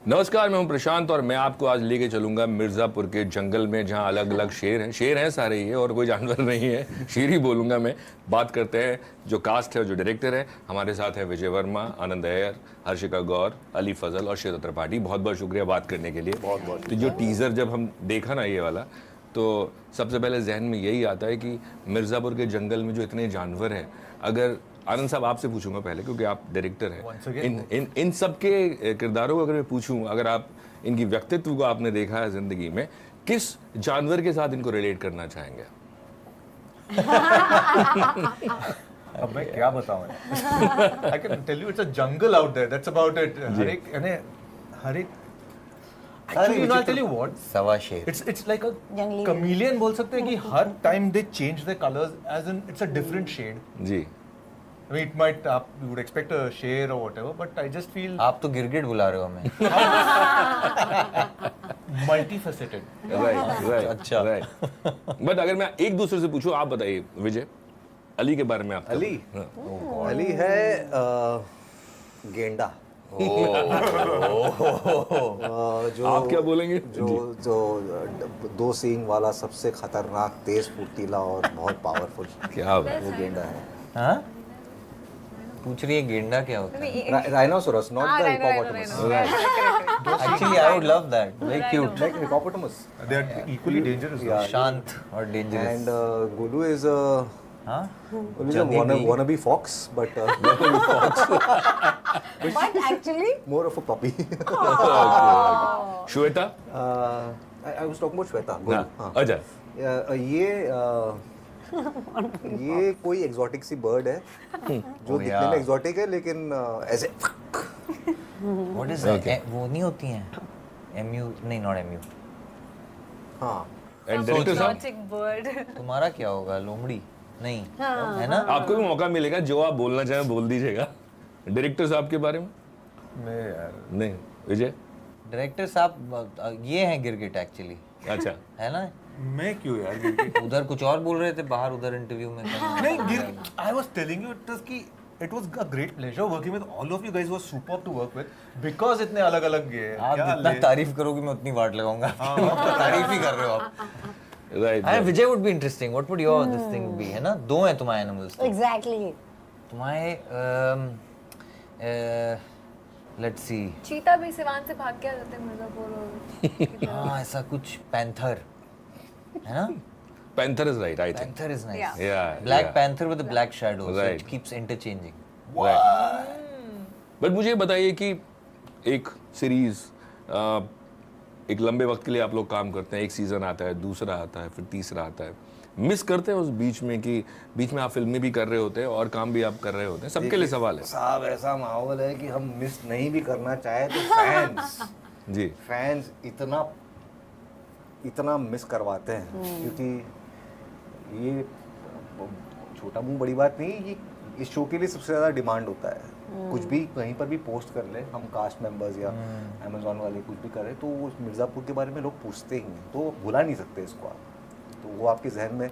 नमस्कार, मैं हूं प्रशांत और मैं आपको आज लेके चलूंगा मिर्ज़ापुर के जंगल में, जहां अलग अलग शेर हैं सारे ये, और कोई जानवर नहीं है, शेर ही बोलूंगा मैं। बात करते हैं जो कास्ट है, जो डायरेक्टर है। हमारे साथ है विजय वर्मा, आनंद अय्यर, हर्षिका गौर, अली फजल और श्वेता त्रिपाठी। बहुत बहुत शुक्रिया बात करने के लिए। बहुत बहुत। तो जो टीज़र जब हम देखा ना ये वाला, तो सबसे पहले जहन में यही आता है कि मिर्ज़ापुर के जंगल में जो इतने जानवर हैं, अगर आनंद साहब आपसे पूछूंगा पहले, क्योंकि आप डायरेक्टर हैं, इन सब के किरदारों को अगर मैं पूछूं, अगर आप इनकी व्यक्तित्व को आपने देखा है जिंदगी में, किस जानवर के साथ इनको रिलेट करना चाहेंगे? अब मैं क्या बताऊं? I can tell you it's a jungle out there. That's about it. हर एक Actually, I'll tell you what. सवा शेर. It's like a chameleon बोल सकते हैं कि हर time they change their colors as in it's a different shade. Ji. I mean, it might you would expect a share or whatever, but I just feel आप तो गिरगिट बुला रहे हो हमें. multifaceted. Right. अच्छा. बट अगर मैं एक दूसरे से पूछूं, आप बताइए विजय, अली के बारे में आप। अली अली है गेंडा। जो आप क्या बोलेंगे? जो दो सींग वाला, सबसे खतरनाक, तेज, फुर्तीला और बहुत पावरफुल। क्या बात? वो गेंडा है। हाँ? पूछ रही है गेंडा क्या होता है? Rhinoceros, not the hippopotamus. Actually, I would love that. Very cute. Like hippopotamus. They are equally dangerous. Yeah. शांत और dangerous. And Gulu is a हाँ? wannabe fox, but But actually, more of a puppy. Shweta? I was talking about Shweta. Gulu. हाँ. अच्छा। ये कोई exotic सी bird है जो दिखने में एग्जॉटिक है, लेकिन ऐसे What is that? वो नहीं होती हैं? MU नहीं, not MU. हाँ। एंड डायरेक्टर साहब, bird. तुम्हारा क्या होगा? लोमड़ी? नहीं, है ना? आपको भी मौका मिलेगा, जो आप बोलना चाहें बोल दीजिएगा। डायरेक्टर साहब के बारे में? मैं यार नहीं, विजय? डायरेक्टर साहब ये हैं गिरगिट एक्चुअली. अच्छा। है ना? मैं क्यों यार? उधर कुछ और बोल रहे थे बाहर, उधर इंटरव्यू में. नहीं, I was telling you it was a great pleasure working with all of you guys. Was superb to work with because इतने अलग अलग ये हैं. आप जितना तारीफ करोगे मैं उतनी वाट लगाऊंगा. तारीफ ही कर रहे हो आप. Right. Vijay would be interesting. What would your this thing be? है ना? दो हैं तुम्हारे एनिमल्स. Exactly. तुम्हारे let's see. चीता भी सिवान से भाग के आ जाते हैं मिर्जापुर और हाँ, ऐसा कुछ. पैंथर है ना? Panther is right, I think. Panther is nice. Yeah. Black yeah. panther with a black shadow, so Right. it keeps interchanging. But मुझे बताइए कि एक सीरीज, एक लंबे वक्त के लिए आप लोग काम करते हैं, एक सीजन आता है, दूसरा आता है, फिर तीसरा आता है, मिस करते हैं उस बीच में कि बीच में आप फिल्में भी कर रहे होते हैं और काम भी आप कर रहे होते हैं? सबके लिए सवाल है साहब। ऐसा माहौल है कि हम मिस नहीं भी करना चाहे तो जी, फैंस इतना मिस करवाते हैं, क्योंकि ये छोटा मुंह बड़ी बात नहीं, ये इस शो के लिए सबसे ज़्यादा डिमांड होता है। कुछ भी कहीं पर भी पोस्ट कर ले, हम कास्ट मेंबर्स या अमेज़ॉन वाले कुछ भी करें, तो वो मिर्ज़ापुर के बारे में लोग पूछते ही हैं, तो भुला नहीं सकते इसको आप। तो वो आपके जहन में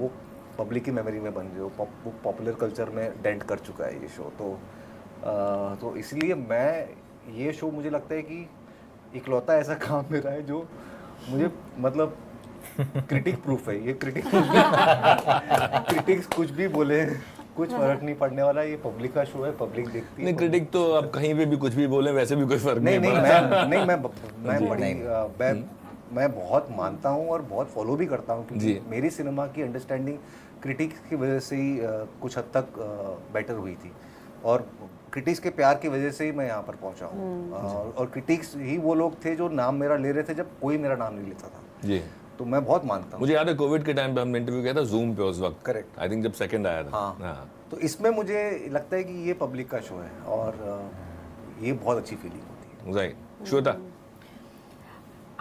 वो पब्लिक की मेमोरी में बन गए, वो पॉपुलर कल्चर में डेंट कर चुका है ये शो। तो इसलिए ये शो मुझे लगता है कि इकलौता ऐसा काम मेरा है जो मुझे मतलब क्रिटिक प्रूफ है। ये क्रिटिक्स कुछ भी बोले, कुछ फर्क नहीं पड़ने वाला। ये पब्लिक का शो है, पब्लिक देखती है। नहीं, क्रिटिक तो आप कहीं पे भी कुछ भी बोले, वैसे भी कोई फर्क नहीं पड़ता। मैं बहुत मानता हूँ और बहुत फॉलो भी करता हूँ, क्योंकि मेरी सिनेमा की अंडरस्टैंडिंग क्रिटिक्स की वजह से ही कुछ हद तक बेटर हुई थी, और क्रिटिक्स के प्यार की वजह से ही मैं यहाँ पर पहुँचा हूँ। और क्रिटिक्स ही वो लोग थे जो नाम मेरा ले रहे थे जब कोई मेरा नाम नहीं लेता था जी। तो मैं बहुत मानता हूँ। मुझे याद है कोविड के टाइम पे हमने इंटरव्यू किया था जूम पे उस वक्त। करेक्ट। आई थिंक जब सेकंड आया था। हाँ। तो इसमें मुझे लगता है कि ये पब्लिक का शो है और ये बहुत अच्छी फीलिंग होती है। राइट। श्वेता?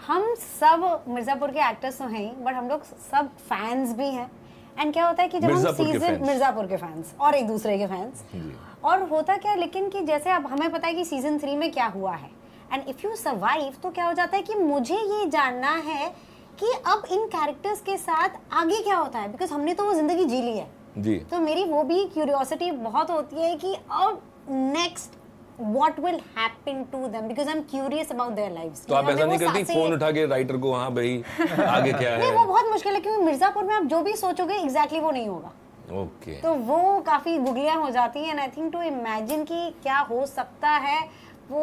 हम सब मिर्जापुर के एक्टर्स तो हैं ही, बट हम लोग सब फैंस भी हैं। एंड क्या होता है कि जब हम सीजन मिर्जापुर के फैंस और एक दूसरे के फैंस, और होता क्या, लेकिन कि जैसे अब हमें पता है कि सीजन 3 में क्या हुआ है, एंड इफ यू सर्वाइव, तो क्या हो जाता है कि मुझे ये जानना है कि अब इन कैरेक्टर्स के साथ आगे क्या होता है, बिकॉज हमने तो वो जिंदगी जी ली है जी। तो मेरी वो भी क्यूरियोसिटी बहुत होती है कि अब next what will happen to them because I'm curious about their lives. तो आप ऐसा नहीं करती फोन उठा के राइटर को, हाँ भाई आगे क्या नहीं, है? वो बहुत मुश्किल है क्योंकि मिर्जापुर में आप जो भी सोचोगे एग्जैक्टली वो नहीं होगा। ओके, तो वो काफी गुगलियां हो जाती हैं। And I think to imagine कि क्या हो सकता है वो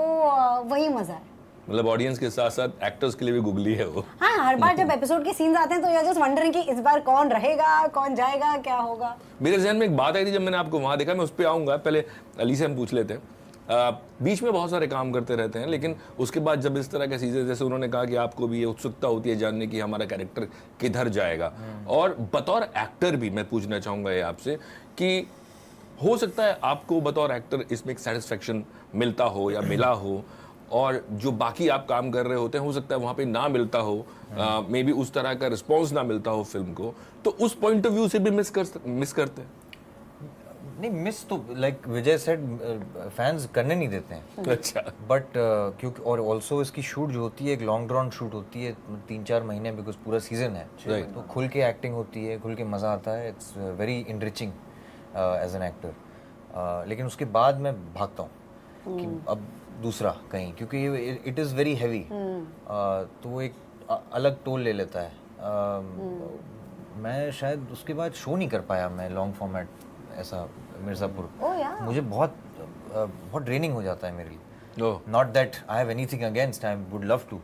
वही मजा है। मतलब ऑडियंस के साथ साथ एक्टर्स के लिए भी गुगली है वो। हाँ, हर बार जब एपिसोड के सीन्स आते हैं तो यू आर जस्ट वंडरिंग कि इस बार कौन रहेगा, कौन जाएगा, क्या होगा। मेरे जहन में एक बात आई थी जब मैंने आपको वहां देखा, मैं उस पर आऊंगा, पहले अली से हम पूछ लेते हैं। बीच में बहुत सारे काम करते रहते हैं, लेकिन उसके बाद जब इस तरह के सीजन, जैसे उन्होंने कहा कि आपको भी ये उत्सुकता होती है जानने की हमारा कैरेक्टर किधर जाएगा, और बतौर एक्टर भी मैं पूछना चाहूँगा ये आपसे कि हो सकता है आपको बतौर एक्टर इसमें एक सेटिस्फेक्शन मिलता हो या मिला हो, और जो बाकी आप काम कर रहे होते हैं हो सकता है वहाँ पे ना मिलता हो, मे बी उस तरह का रिस्पॉन्स ना मिलता हो फिल्म को, तो उस पॉइंट ऑफ व्यू से भी मिस करते हैं? नहीं, मिस तो लाइक विजय सेड फैंस करने नहीं देते हैं। अच्छा, बट क्योंकि और ऑल्सो इसकी शूट जो होती है एक लॉन्ग ड्रॉन शूट होती है 3-4 महीने, बिकॉज पूरा सीजन है। Right. तो खुल के एक्टिंग होती है, खुल के मज़ा आता है। It's very enriching as an actor. लेकिन उसके बाद मैं भागता हूँ कि अब दूसरा कहीं, क्योंकि इट इज़ वेरी हैवी, तो वो एक अलग टोल ले लेता है। मैं शायद उसके बाद शो नहीं कर पाया मैं लॉन्ग फॉर्मेट ऐसा मिर्ज़ापुर। Oh, yeah. मुझे बहुत ड्रेनिंग हो जाता है मेरे लिए। Oh, not that I have anything against, I would love to.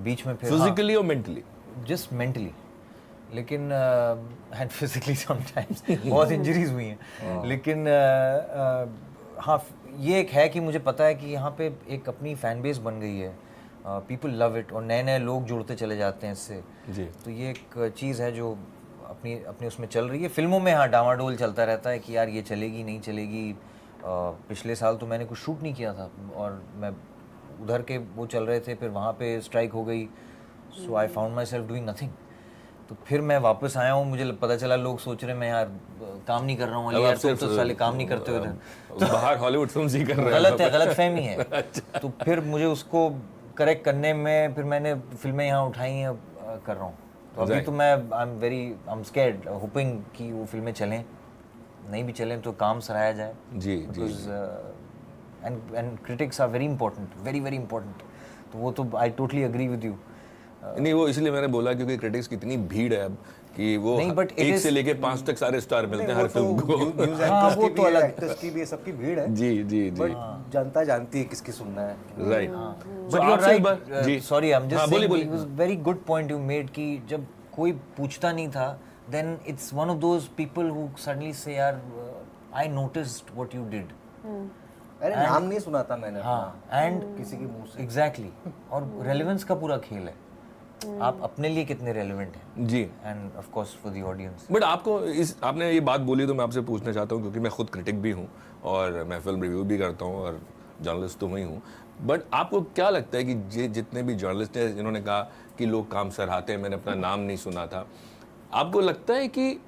बीच में फिर फिजिकली और मेंटली? जस्ट मेंटली, लेकिन एंड फिजिकली समटाइम्स बहुत इंजरीज हुई हैं, लेकिन हाँ ये एक है कि मुझे पता है कि यहाँ पे एक अपनी फैन बेस बन गई है, पीपल लव इट, और नए नए लोग जुड़ते चले जाते हैं इससे जी। तो ये एक चीज़ है जो अपनी अपनी उसमें चल रही है। फिल्मों में हाँ डामाडोल चलता रहता है कि यार ये चलेगी नहीं चलेगी। पिछले साल तो मैंने कुछ शूट नहीं किया था और मैं उधर के वो चल रहे थे, फिर वहाँ पे स्ट्राइक हो गई, so I found myself doing nothing. तो फिर मैं वापस आया हूँ, मुझे पता चला लोग सोच रहे मैं यार काम नहीं कर रहा हूँ, यार तुम तो साले काम नहीं करते हो इधर, बाहर हॉलीवुड फिल्म्स ही कर रहे हैं। गलत है, गलत फहमी है। तो फिर मुझे उसको करेक्ट करने में फिर मैंने फिल्में यहाँ उठाई हैं, कर रहा हूँ। तो अभी तो मैं आई एम स्कैर्ड, होपिंग कि वो फिल्में चलें, नहीं भी चलें तो काम सराहा जाए। जी जी। And critics are very important, very very important. तो वो तो I totally agree with you. नहीं, वो इसलिए मैंने बोला क्योंकि क्रिटिक्स की इतनी भीड़ है अब कि वो नहीं, but it एक is- से लेके 5 तक सारे स्टार मिलते हैं हर फिल्म को। न्यूज़ हाँ, एंकर्स वो की तो भी, अलग- एक्टर्स की भी, सबकी भीड़ है। जी जी जी, बट जनता जानती है किसकी सुनना है। Right. But you're right. Sorry, I'm just saying it was very good point you made कि जब कोई पूछता नहीं था, then it's one of those people who suddenly say यार I noticed what you did. अरे नाम नहीं सुना था मैंने हाँ, अपना, and किसी के मुंह से। exactly, और relevance का पूरा खेल है। आप अपने लिए कितने relevant हैं, जी। and of course for the audience. But आपको आपने ये बात बोली तो मैं आपसे पूछना चाहता हूँ, क्योंकि मैं खुद क्रिटिक भी हूँ और मैं फिल्म रिव्यू भी करता हूँ और जर्नलिस्ट तो ही हूँ। बट आपको क्या लगता है कि जितने भी जर्नलिस्ट हैं जिन्होंने कहा कि लोग काम सराहते हैं, मैंने अपना नाम नहीं सुना था, आपको लगता है कि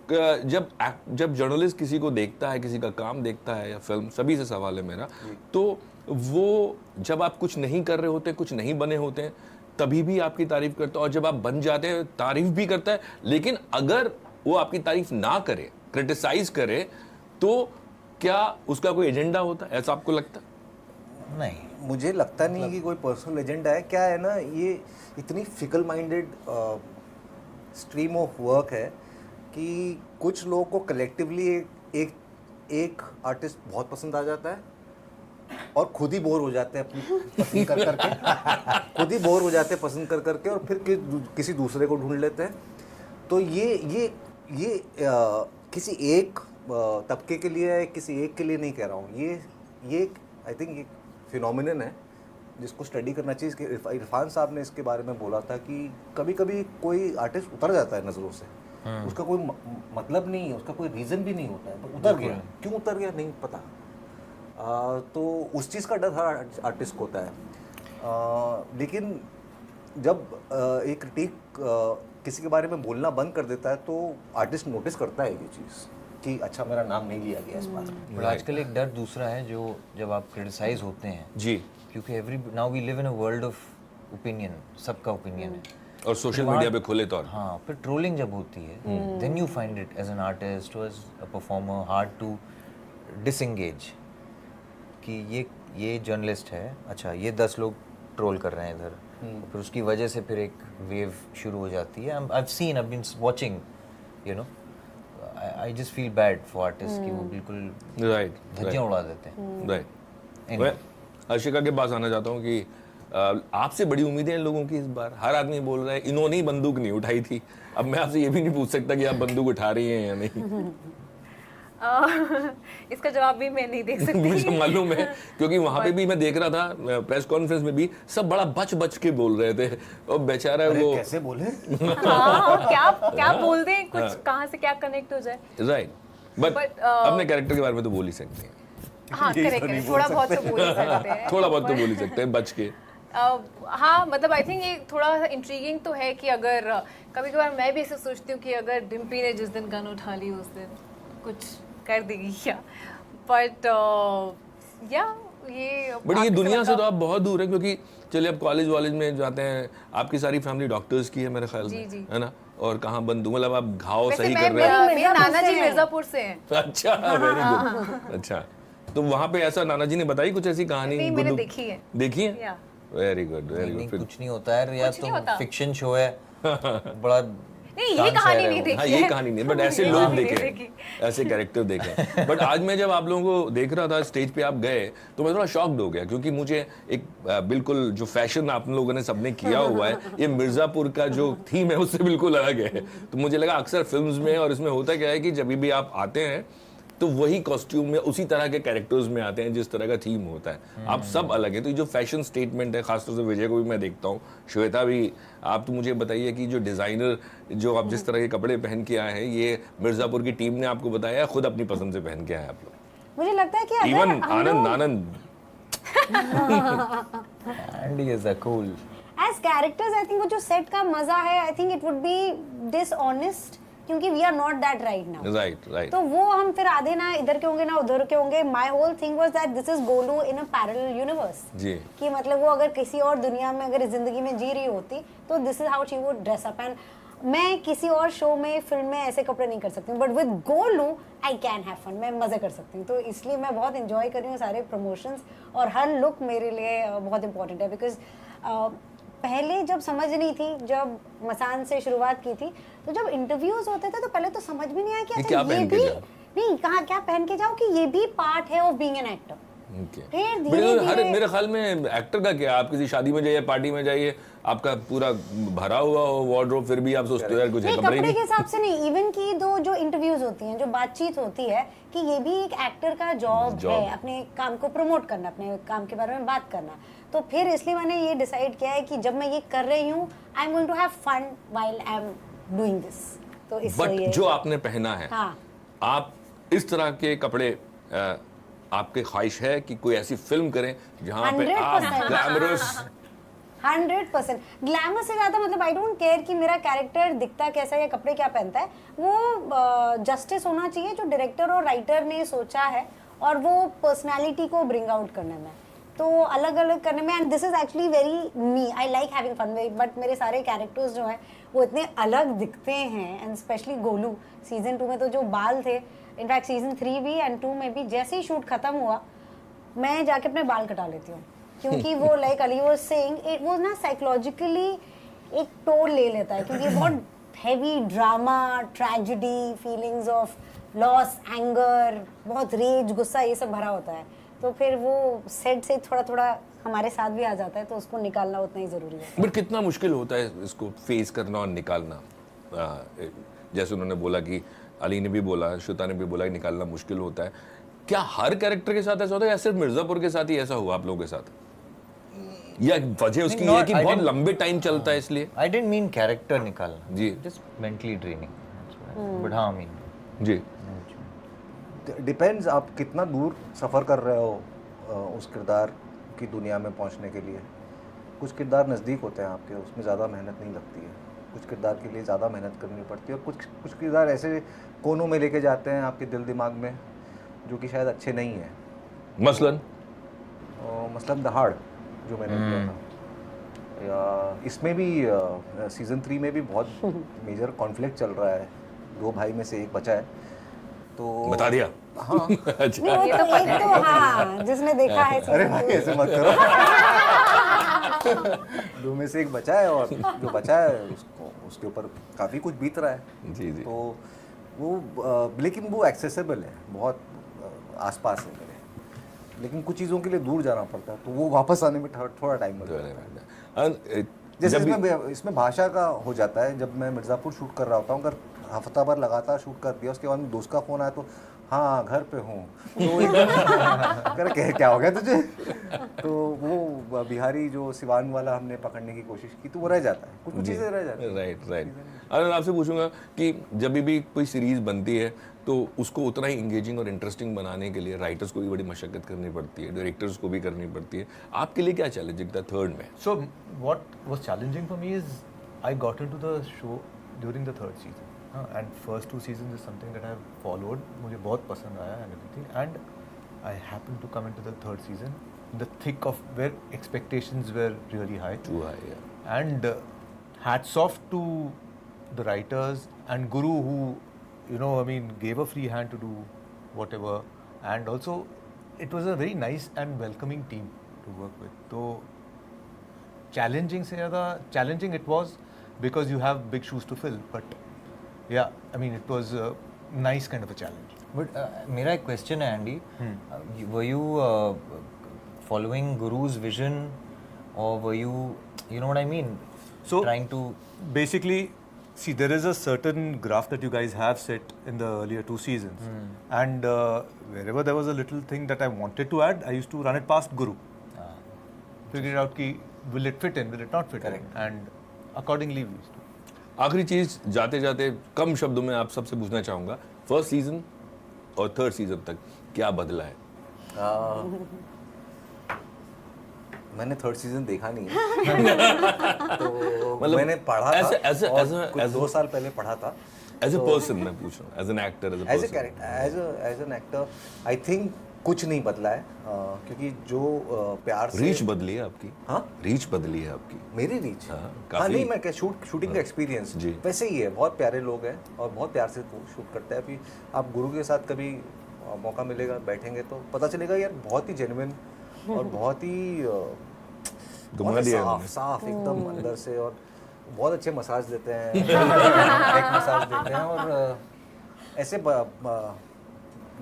जब जर्नलिस्ट किसी को देखता है, किसी का काम देखता है या फिल्म, सभी से सवाल है मेरा, तो वो जब आप कुछ नहीं कर रहे होते, कुछ नहीं बने होते हैं, तभी भी आपकी तारीफ करता है, और जब आप बन जाते हैं तारीफ भी करता है, लेकिन अगर वो आपकी तारीफ ना करे, क्रिटिसाइज करे, तो क्या उसका कोई एजेंडा होता है, ऐसा आपको लगता है? नहीं, मुझे लगता नहीं है कि कोई पर्सनल एजेंडा है। क्या है ना, ये इतनी fickle minded stream of work है कि कुछ लोगों को कलेक्टिवली एक आर्टिस्ट बहुत पसंद आ जाता है और खुद ही बोर हो जाते हैं अपनी पसंद कर करके खुद ही बोर हो जाते हैं पसंद कर करके, और फिर किसी दूसरे को ढूंढ लेते हैं। तो ये किसी एक तबके के लिए है, किसी एक के लिए नहीं कह रहा हूँ। ये आई थिंक एक फिनोमिनन है जिसको स्टडी करना चाहिए। इरफान साहब ने इसके बारे में बोला था कि कभी कभी कोई आर्टिस्ट उतर जाता है नज़रों से, उसका कोई मतलब नहीं है, उसका कोई रीज़न भी नहीं होता है, तो उतर गया। क्यों उतर गया नहीं पता। तो उस चीज़ का डर हर आर्टिस्ट को होता है। लेकिन जब एक क्रिटिक किसी के बारे में बोलना बंद कर देता है तो आर्टिस्ट नोटिस करता है ये चीज़ कि अच्छा मेरा नाम नहीं लिया गया इस बार। पर आजकल एक डर दूसरा है जो जब आप क्रिटिसाइज होते हैं, जी, क्योंकि now we live in a world of opinion, सबका ओपिनियन है। और सोशल मीडिया पे खुले तौर। हाँ, फिर ट्रोलिंग जब होती है, then you find it as an artist और as a performer hard to disengage. कि ये जर्नलिस्ट है, अच्छा ये 10 लोग ट्रोल कर रहे हैं इधर, फिर उसकी वजह से फिर एक वेव शुरू हो जाती है. I've been watching, you know, I just feel bad for artists कि वो बिल्कुल राइट धज्जियां उड़ा देते हैं. राइट. मैं हर्षिका के पास आना चाहता हूँ कि आपसे बड़ी उम्मीदें हैं लोगों की इस बार. हर आदमी बोल रहा है इन्होंने ही बंदूक नहीं उठाई थी. अब मैं आपसे ये भी नहीं पूछ सकता कि आप बंदूक उठा रही हैं या नहीं. इसका जवाब भी मैं नहीं दे सकती. मुझे मालूम है क्योंकि वहां पे भी मैं देख रहा था प्रेस कॉन्फ्रेंस में भी सब बड़ा बच के बोल रहे थे. और बेचारा वो कैसे बोले? हाँ, क्या बोल दें, कुछ कहाँ से क्या कनेक्ट हो जाए. राइट. बट अपने कैरेक्टर के बारे में तो बोल ही सकते हैं. हाँ करेक्ट, थोड़ा बहुत तो बोल ही सकते हैं. थोड़ा बहुत तो बोल ही सकते हैं बच के. हाँ मतलब आई थिंक ये थोड़ा इंट्रीगिंग तो है कि अगर कभी कभार मैं भी ऐसे सोचती हूँ कि अगर डिम्पी ने जिस दिन गन उठा ली उस दिन कुछ कर देगी क्या. बट या ये बट ये दुनिया से तो आप बहुत दूर है क्योंकि चलिए अब कॉलेज में जाते हैं, आपकी सारी फैमिली डॉक्टर्स की है मेरे ख्याल में, है ना. और कहाँ बंदूक, मतलब आप घाव सही कर रहे हैं. मेरे नाना जी मिर्जापुर से हैं. अच्छा, वेरी गुड. अच्छा, तो वहाँ पे ऐसा नाना जी ने बताई कुछ ऐसी कहानी? नहीं, मैंने देखी है. देखी है? वेरी गुड, वेरी नहीं, गुड. कुछ नहीं होता है यार, नहीं तो होता. फिक्शन शो है बड़ा. नहीं ये कहानी नहीं देखी हाँ है. ये कहानी नहीं, बट ऐसे ये लोग कहानी देखे, नहीं देखी. ऐसे कैरेक्टर देखे. बट आज मैं जब आप लोगों को देख रहा था स्टेज पे आप गए तो मैं थोड़ा शॉक्ड हो गया क्योंकि मुझे एक बिल्कुल जो फैशन आप लोगों ने सबने किया हुआ है ये मिर्जापुर का जो थीम है उससे बिल्कुल अलग है. तो मुझे लगा अक्सर फिल्म्स में और इसमें होता क्या है कि जब भी आप आते हैं तो वही कॉस्ट्यूम में उसी तरह के कैरेक्टर्स में आते हैं जिस तरह का थीम होता है. आप सब अलग है. तो ये जो फैशन स्टेटमेंट है, खासतौर से विजय को भी मैं देखता हूँ, श्वेता भी, आप तो मुझे बताइए कि जो डिजाइनर जो आप जिस तरह के कपड़े पहन के आए हैं ये मिर्जापुर की टीम ने आपको बताया, खुद अपनी पसंद से पहन के आए आप लोग? मुझे लगता है कि अगर इवन हम Anand Andy is a cool as characters I think वो जो सेट का मजा है, I think it would be dishonest क्योंकि we are not that right now. Right. तो वो हम फिर आधे ना इधर के होंगे ना उधर के होंगे. My whole thing was that this is Golu in a parallel universe. जी. कि मतलब वो अगर किसी और दुनिया में अगर जिंदगी में जी रही होती तो this is how she would dress up. And मैं किसी और शो में फिल्म में ऐसे कपड़े नहीं कर सकती हूँ, but with Golu I can have fun. मैं मजे कर सकती हूँ. तो इसलिए मैं बहुत इंजॉय कर रही हूँ सारे प्रमोशंस और हर लुक मेरे लिए बहुत इंपॉर्टेंट है. बिकॉज पहले जब समझ नहीं थी, जब मसान से शुरुआत की थी, तो जब इंटरव्यूज होते थे तो पहले तो समझ भी नहीं आया कि क्या अच्छा पहन ये के भी जाओ? नहीं कहाँ क्या पहन के जाओ कि ये भी पार्ट है ऑफ बीइंग एन एक्टर. फिर धीरे हर धीरे मेरे ख्याल में एक्टर का क्या, आप किसी शादी में जाइए, पार्टी में जाइए, आपका पूरा भरा हुआ हो वार्डरोब, फिर भी आप सोचते हो यार कुछ है नहीं, कपड़े कपड़े नहीं. के हिसाब से नहीं. इवन की दो जो इंटरव्यूज होती हैं, जो बातचीत होती है कि ये भी एक एक्टर का जॉब है, अपने काम को प्रमोट करना, अपने काम के बारे में बात करना. तो फिर इसलिए मैंने ये डिसाइड किया है कि जब मैं ये कर रही हूँ I am going to have fun while I am doing this. तो इसलिए बट जो आपने पहना है, हाँ. आप इस तरह के कपड़े आपके ख्वाहिश है कि कोई ऐसी फिल्म करें जहां पे आप 100% ग्लैमरस 100% ग्लैमर से ज्यादा मतलब आई डोंट केयर कि मेरा कैरेक्टर दिखता कैसा है या कपड़े क्या पहनता है. वो जस्टिस होना चाहिए जो डायरेक्टर और राइटर ने सोचा है और वो पर्सनालिटी को ब्रिंग आउट करने में, तो अलग अलग करने में. And this is actually very me, I like having fun. But मेरे सारे कैरेक्टर्स जो हैं वो इतने अलग दिखते हैं. एंड स्पेशली गोलू सीजन 2 में तो जो बाल थे, इनफैक्ट सीजन 3 भी एंड 2 में भी, जैसे ही शूट खत्म हुआ मैं जाके अपने बाल कटा लेती हूँ क्योंकि वो like Ali was saying it वो ना साइकोलॉजिकली एक टोल ले लेता है क्योंकि बहुत heavy drama, tragedy, feelings of loss, anger, बहुत रेज, गुस्सा, ये सब भरा होता है. तो फिर वो सेट से थोड़ा थोड़ा हमारे साथ भी आ जाता है, तो उसको निकालना उतना ही जरूरी है. बट कितना मुश्किल होता है इसको फेस करना और निकालना. जैसे उन्होंने बोला कि अली ने भी बोला, श्वेता ने भी बोला कि निकालना मुश्किल होता है. क्या हर कैरेक्टर के साथ ऐसा होता है या सिर्फ मिर्जापुर के साथ ही ऐसा हुआ आप लोगों के साथ, या वजह उसकी ये कि बहुत लंबे टाइम चलता है इसलिए? आई डिडंट मीन कैरेक्टर निकालना जी. Just mentally draining. बट हाँ आई मीन जी. डिपेंड्स आप कितना दूर सफ़र कर रहे हो उस किरदार की दुनिया में पहुंचने के लिए. कुछ किरदार नज़दीक होते हैं आपके, उसमें ज़्यादा मेहनत नहीं लगती है. कुछ किरदार के लिए ज़्यादा मेहनत करनी पड़ती है और कुछ किरदार ऐसे कोनों में लेके जाते हैं आपके दिल दिमाग में जो कि शायद अच्छे नहीं हैं. मसलन दहाड़ जो मैंने किया था, या इसमें भी सीज़न 3 में भी बहुत मेजर कॉन्फ्लिक्ट चल रहा है. 2 भाई में से एक बचा है, तो बता दिया. हाँ अच्छा नहीं, वो तो एक तो हाँ जिसने देखा है अरे भाई ऐसे मत करो दो में से एक बचा है और जो बचा है उसके ऊपर काफ़ी कुछ बीत रहा है। जी जी। तो वो लेकिन वो एक्सेसिबल है, बहुत आसपास है मेरे, लेकिन कुछ चीज़ों के लिए दूर जाना पड़ता है, तो वो वापस आने में थोड़ा टाइम लगता है। जैसे इसमें भाषा का हो जाता है। जब मैं मिर्ज़ापुर शूट कर रहा होता हूँ, अगर हफ्ता भर लगातार शूट कर दिया, उसके बाद में दोस्त का फ़ोन आया तो हाँ घर पे हूँ, तो एकदम क्या हो गया तुझे? तो वो बिहारी जो सिवान वाला हमने पकड़ने की कोशिश की, तो वो रह जाता है, कुछ चीज़ें रह जाती हैं। Right right. अगर आपसे पूछूंगा कि जब भी कोई सीरीज बनती है तो उसको उतना ही इंगेजिंग और इंटरेस्टिंग बनाने के लिए राइटर्स को भी बड़ी मशक्कत करनी पड़ती है, डायरेक्टर्स को भी करनी पड़ती है। आपके लिए क्या चैलेंजिंग था थर्ड में? So what was challenging for me is I got into the show during the third season, and first 2 seasons is something that I've followed. मुझे बहुत पसंद आया and everything, and I happened to come into the third season in the thick of where expectations were really high. Too high, yeah. And hats off to the writers and Guru who, gave a free hand to do whatever, and also it was a very nice and welcoming team to work with. So challenging it was because you have big shoes to fill, but yeah, it was a nice kind of a challenge. But मेरा एक question है Andy, were you following Guru's vision, or were you know what I mean, So trying to basically, see, there is a certain graph that you guys have set in the earlier 2 seasons, and wherever there was a little thing that I wanted to add, I used to run it past Guru, figure out ki will it fit in, will it not fit in, and accordingly we used to. आखिरी चीज जाते जाते कम शब्दों में आप सबसे पूछना चाहूंगा, फर्स्ट सीजन और थर्ड सीजन तक क्या बदला है? मैंने थर्ड सीजन देखा नहीं है तो मतलब मैंने पढ़ा था, कुछ 2 साल पहले पढ़ा था। एज अ पर्सन मैं पूछ रहा हूँ, as an actor, as an actor I think कुछ नहीं बदला है, क्योंकि जो प्यार से रीच बदली है आपकी। हाँ? रीच बदली है आपकी। मेरी रीच हाँ, हाँ नहीं, मैं क्या शूटिंग का एक्सपीरियंस जी। वैसे ही है, बहुत प्यारे लोग हैं और बहुत प्यार से शूट करते हैं। अभी आप गुरु के साथ कभी मौका मिलेगा, बैठेंगे तो पता चलेगा यार, बहुत ही जेन्युइन और बहुत ही साफ एकदम अंदर से, और बहुत अच्छे मसाज देते हैं बैक मसाज देते हैं, और ऐसे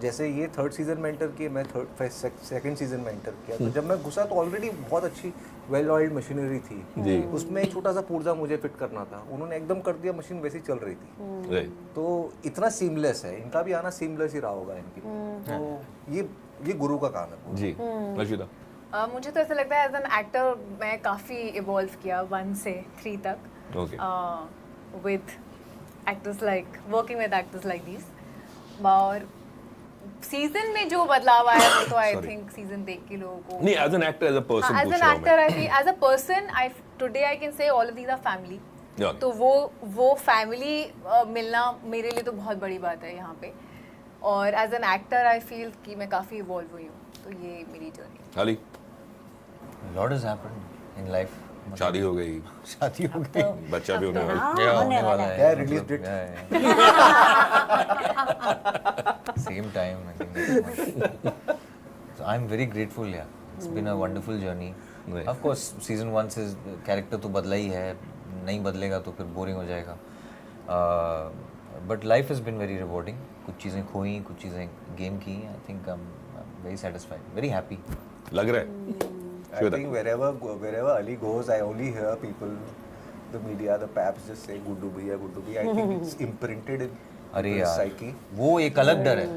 जैसे ये थर्ड सीजन में एंटर किए, मैं सेकंड सीजन में एंटर किया, तो जब मैं घुसा तो ऑलरेडी बहुत अच्छी वेल ऑयल्ड मशीनरी थी जी। उसमें एक छोटा सा पुर्जा मुझे फिट करना था, उन्होंने एकदम कर दिया, मशीन वैसी चल रही थी। राइट। तो इतना सीमलेस है, इनका भी आना सीमलेस ही रहा होगा इनकी। तो ये गुरु का काम है जी। रशिदा? मुझे तो ऐसा लगता है एज एन एक्टर मैं काफ़ी इवॉल्व किया 1 से 3 तक, okay. With actors like working with actors like this. और सीजन में जो बदलाव आया वो तो आई थिंक सीजन देख के लोगों को नहीं, as an actor, as a person as an actor I feel, as a person I today I can say all of these are family. तो वो फैमिली मिलना मेरे लिए तो बहुत बड़ी बात है यहाँ पे, और as an actor I feel कि मैं काफ़ी इवॉल्व हुई हूँ, तो ये मेरी जर्नी। हाली lot has happened in life. शादी हो गई, शादी हो गई, बच्चा भी होने वाला। क्या होने वाला है? क्या release date? Same time, I think. So I'm very grateful. Yeah, it's been a wonderful journey. Right. Of course, season 1 से character तो बदला ही है, नहीं बदलेगा तो फिर boring हो जाएगा. But life has been very rewarding. कुछ चीजें खोई, कुछ चीजें gain की. I think I'm very satisfied, very happy. लग रहा है? I think wherever Ali goes, I only hear people, the media, the paps just say "Guddu bhaiya, Guddu bhaiya." I think it's imprinted in अरे people's यार, psyche. वो एक अलग डर है.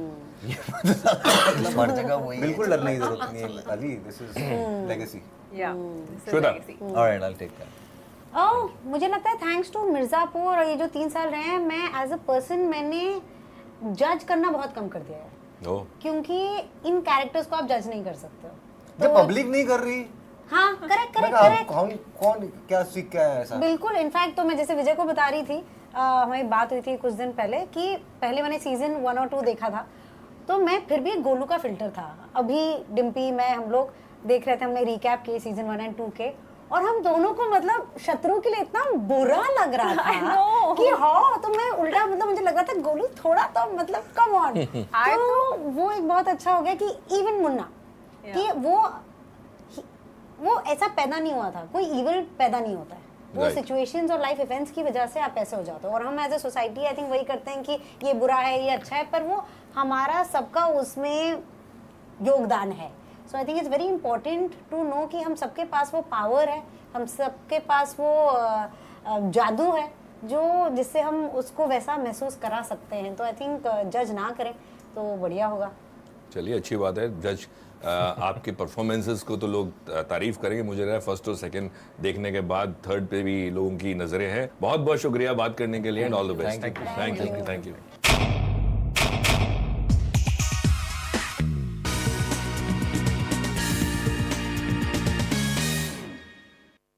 हर जगह वही है. बिल्कुल डरने की जरूरत नहीं है Ali. This is legacy. Yeah, this is Shweta. legacy. Alright, I'll take that. मुझे लगता है थैंक्स टू मिर्ज़ापुर और ये जो 3 साल रहे हैं, मैं एज अ पर्सन मैंने जज करना बहुत कम कर दिया है, ओ, क्योंकि इन कैरेक्टर्स को आप जज नहीं कर सकते हो। जब पब्लिक नहीं कर रही, हाँ, करेक्ट। कौन क्या सीख क्या है ऐसा? बिल्कुल। इनफैक्ट तो मैं जैसे विजय को बता रही थी, हमारी बात हुई थी कुछ दिन पहले कि पहले मैंने सीजन 1 और 2 देखा था, तो मैं फिर भी गोलू का फिल्टर था। अभी डिम्पी मैं हम लोग देख रहे थे, हमने रिकैप किए सीजन 1 और 2 के, और हम दोनों को मतलब शत्रु के लिए इतना बुरा लग रहा था कि हाँ, तो मैं उल्टा मतलब मुझे लग रहा था गोलू थोड़ा तो मतलब कम ऑन। तो वो एक बहुत अच्छा हो गया कि इवन मुन्ना कि वो ऐसा पैदा नहीं हुआ था, कोई इविल पैदा नहीं होता है, वो Right. सिचुएशंस और लाइफ इवेंट्स की वजह से आप ऐसे हो जाते हो। और हम as a society I think वही करते हैं कि ये बुरा है ये अच्छा है, पर वो हमारा सबका उसमें योगदान है। So I think it's very important to know कि हम सबके पास वो पावर है, हम सबके पास वो जादू है जो जिससे हम उसको वैसा महसूस करा सकते हैं। तो आई थिंक जज ना करें तो बढ़िया होगा। चलिए अच्छी बात है। जज आपके परफॉर्मेंसेस को तो लोग तारीफ करेंगे, मुझे लग रहा है फर्स्ट और सेकंड देखने के बाद थर्ड पे भी लोगों की नजरें हैं। बहुत बहुत शुक्रिया बात करने के लिए and all the best. Thank you. Thank you.